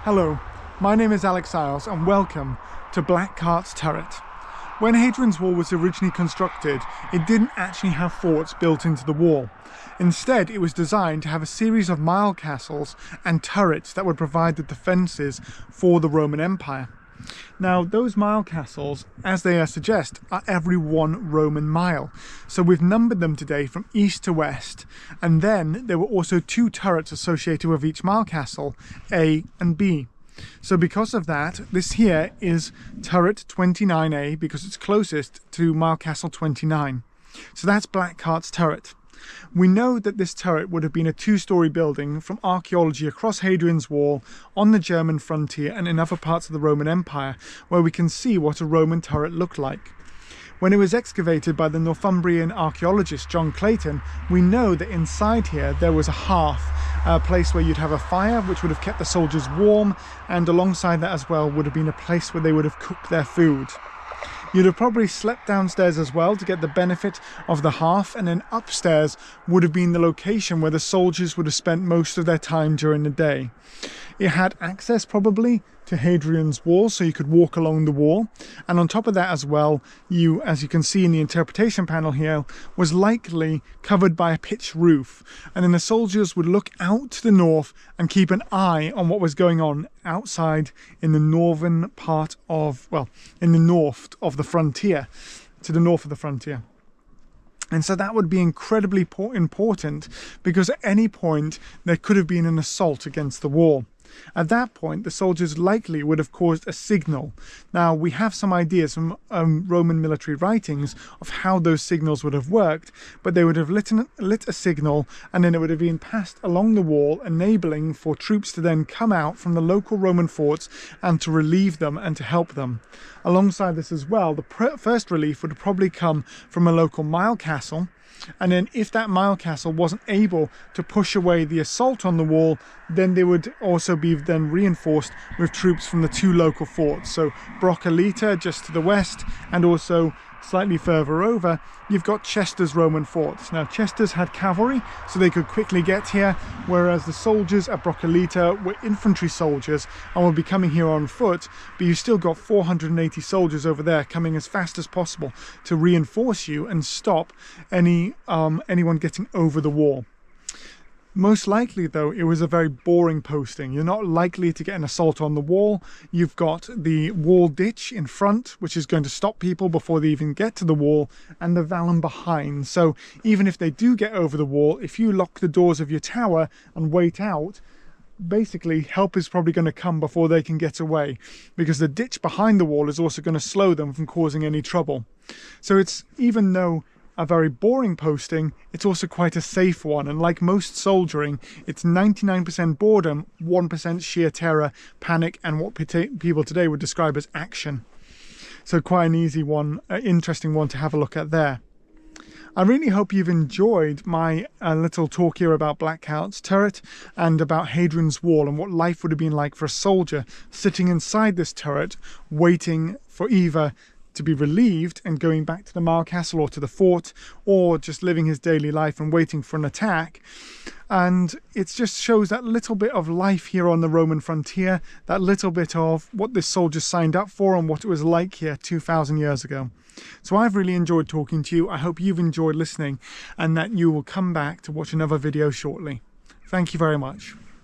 Hello, my name is Alex Iles and welcome to Black Cart's Turret. When Hadrian's wall was originally constructed, it didn't actually have forts built into the wall. Instead, it was designed to have a series of mile castles and turrets that would provide the defences for the Roman Empire. Now, those mile castles, as they suggest, are every 1 Roman mile. So we've numbered them today from east to west, and then there were also 2 turrets associated with each mile castle, A and B. So because of that, this here is turret 29A because it's closest to mile castle 29. So that's Black Cart's turret. We know that this turret would have been a 2-storey building from archaeology across Hadrian's Wall, on the German frontier and in other parts of the Roman Empire, where we can see what a Roman turret looked like. When it was excavated by the Northumbrian archaeologist John Clayton, we know that inside here there was a hearth, a place where you'd have a fire which would have kept the soldiers warm, and alongside that as well would have been a place where they would have cooked their food. You'd have probably slept downstairs as well to get the benefit of the hearth, and then upstairs would have been the location where the soldiers would have spent most of their time during the day. It had access probably to Hadrian's wall, so you could walk along the wall, and on top of that as well, as you can see in the interpretation panel here, was likely covered by a pitched roof, and then the soldiers would look out to the north and keep an eye on what was going on outside in the northern part of, well, in the north of the frontier, to the north of the frontier. And so that would be incredibly important, because at any point there could have been an assault against the wall. At that point, the soldiers likely would have caused a signal. Now, we have some ideas from Roman military writings of how those signals would have worked, but they would have lit a signal, and then it would have been passed along the wall, enabling for troops to then come out from the local Roman forts and to relieve them and to help them. Alongside this as well, the first relief would probably come from a local mile castle. And then if that mile castle wasn't able to push away the assault on the wall, then they would also be then reinforced with troops from the 2 local forts. So Broccolita just to the west, and also slightly further over, you've got Chester's Roman forts. Now, Chester's had cavalry, so they could quickly get here, whereas the soldiers at Broccolita were infantry soldiers and would be coming here on foot, but you still got 480 soldiers over there coming as fast as possible to reinforce you and stop anyone getting over the wall. Most likely, though, it was a very boring posting. You're not likely to get an assault on the wall. You've got the wall ditch in front, which is going to stop people before they even get to the wall, and the vallum behind. So even if they do get over the wall, if you lock the doors of your tower and wait out, basically help is probably going to come before they can get away, because the ditch behind the wall is also going to slow them from causing any trouble. So it's, even though a very boring posting, it's also quite a safe one, and like most soldiering, it's 99% boredom, 1% sheer terror, panic, and what people today would describe as action. So quite an easy one, interesting one to have a look at there. I really hope you've enjoyed my little talk here about Black Cart's turret and about Hadrian's wall and what life would have been like for a soldier sitting inside this turret, waiting for either to be relieved and going back to the mile castle or to the fort, or just living his daily life and waiting for an attack. And it just shows that little bit of life here on the Roman frontier, that little bit of what this soldier signed up for and what it was like here 2,000 years ago. So I've really enjoyed talking to you. I hope you've enjoyed listening, and that you will come back to watch another video shortly. Thank you very much.